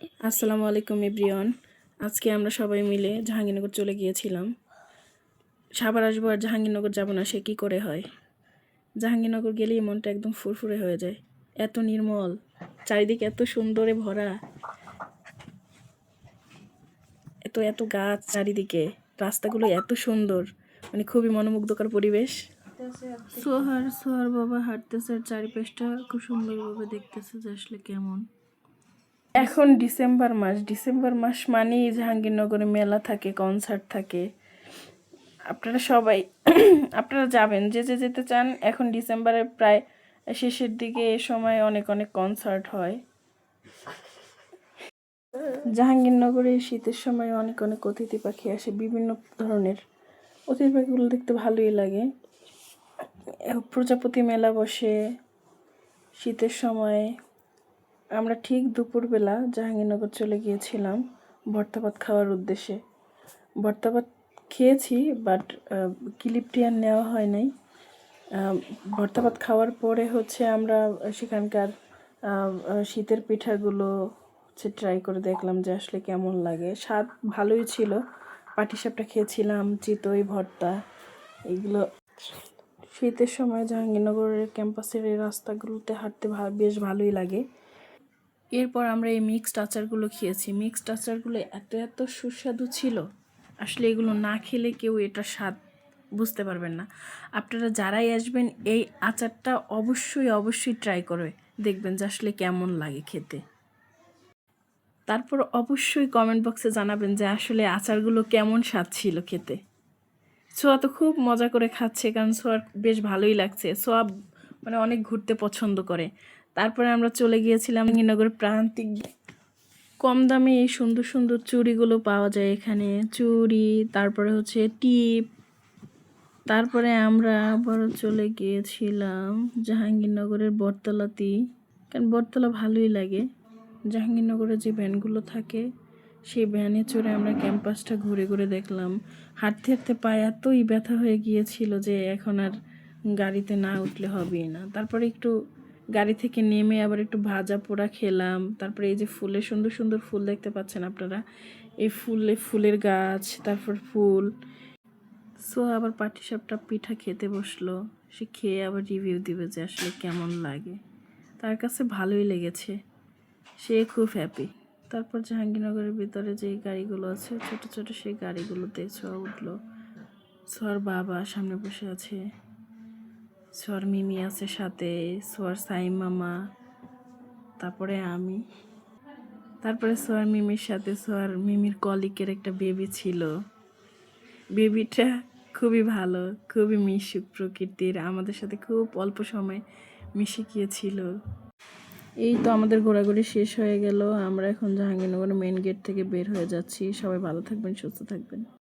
আসসালামু আলাইকুম এভরিওয়ান। আজকে আমরা সবাই মিলে জাহাঙ্গীরনগর চলে গিয়েছিলাম। সাভার আসবো আর জাহাঙ্গীরনগর যাব না, সে কী করে হয়? জাহাঙ্গীরনগর গেলেই মনটা একদম ফুরফুরে হয়ে যায়। এত নির্মল, চারিদিকে এত সুন্দরে ভরা, এত এত গাছ চারিদিকে, রাস্তাগুলো এত সুন্দর, মানে খুবই মনোমুগ্ধকর পরিবেশ। সোহার বাবা হাঁটতেছে, চারিপাশটা খুব সুন্দরভাবে দেখতেছে যে আসলে কেমন। এখন ডিসেম্বর মাস মানেই জাহাঙ্গীরনগরে মেলা থাকে, কনসার্ট থাকে। আপনারা সবাই আপনারা যাবেন, যে যে যেতে চান। এখন ডিসেম্বরের প্রায় শেষের দিকে এ সময় অনেক অনেক কনসার্ট হয়। জাহাঙ্গীরনগরে শীতের সময় অনেক অনেক অতিথি পাখি আসে, বিভিন্ন ধরনের। অতিথি পাখিগুলো দেখতে ভালোই লাগে। প্রজাপতি মেলা বসে শীতের সময়। আমরা ঠিক দুপুরবেলা জাহাঙ্গীরনগর চলে গিয়েছিলাম ভর্তা ভাত খাওয়ার উদ্দেশ্যে। ভর্তা ভাত খেয়েছি, বাট ক্লিপটি আর নেওয়া হয় নাই। ভর্তা ভাত খাওয়ার পরে আমরা সেখানকার শীতের পিঠাগুলো ট্রাই করে দেখলাম যে আসলে কেমন লাগে। স্বাদ ভালোই ছিল। পাটিসাপটা খেয়েছিলাম, চিতই ভর্তা, এগুলো। শীতের সময় জাহাঙ্গীরনগরের ক্যাম্পাসের এই রাস্তাগুলোতে হাঁটতে বেশ ভালোই লাগে। এরপর আমরা এই মিক্সড আচারগুলো খেয়েছি। মিক্সড আচারগুলো এত এত সুস্বাদু ছিল, আসলে এগুলো না খেলে কেউ এটা স্বাদ বুঝতে পারবেন না। আপনারা যারাই আসবেন এই আচারটা অবশ্যই ট্রাই করে দেখবেন যে আসলে কেমন লাগে খেতে। তারপর অবশ্যই কমেন্ট বক্সে জানাবেন যে আসলে আচারগুলো কেমন স্বাদ ছিল খেতে। সোয়া তো খুব মজা করে খাচ্ছে, কারণ সোয়ার বেশ ভালোই লাগছে। সোয়া মানে অনেক ঘুরতে পছন্দ করে। তারপরে আমরা চলে গিয়েছিলাম জাহাঙ্গীরনগরের প্রান্তিক। কম দামে এই সুন্দর সুন্দর চুড়িগুলো পাওয়া যায় এখানে, চুড়ি, তারপরে টিপ। তারপরে আমরা আবারও চলে গিয়েছিলাম জাহাঙ্গীরনগরের বটতলাতেই, কারণ বটতলা ভালোই লাগে। জাহাঙ্গীরনগরে যে ভ্যানগুলো থাকে সেই ভ্যানে চড়ে আমরা ক্যাম্পাসটা ঘুরে ঘুরে দেখলাম। হাঁটতে হাঁটতে পায়ে এতই ব্যথা হয়ে গিয়েছিল যে এখন আর গাড়িতে না উঠলে হবেই না। তারপরে একটু গাড়ি থেকে নেমে আবার একটু ভাজা পোড়া খেলাম। তারপরে এই যে সুন্দর সুন্দর ফুল দেখতে পাচ্ছেন আপনারা, এই ফুলের গাছ, তারপর ফুল। আবার পাটিসাপটা পিঠা খেতে বসলো। সে খেয়ে আবার রিভিউ দিবে যে আসলে কেমন লাগে। তার কাছে ভালোই লেগেছে, সে খুব হ্যাপি। তারপর জাহাঙ্গীরনগরের ভিতরে যে গাড়িগুলো আছে ছোট ছোট, সেই গাড়িগুলোতে ছোঁয়া উঠলো। ছোঁয়ার বাবা সামনে বসে আছে, ছোঁয়ার মিমি আছে সাথে, ছোঁয়ার সাইম মামা, তারপরে আমি। তারপরে ছোঁয়ার মিমির সাথে ছোঁয়ার মিমির কলিকের একটা বেবি ছিল। বেবিটা খুবই ভালো, খুবই মিশুক প্রকৃতির, আমাদের সাথে খুব অল্প সময় মিশে গিয়েছিল। এই তো আমাদের ঘোরাঘুরি শেষ হয়ে গেল। আমরা এখন জাহাঙ্গীরনগর মেইন গেট থেকে বের হয়ে যাচ্ছি। সবাই ভালো থাকবেন, সুস্থ থাকবেন।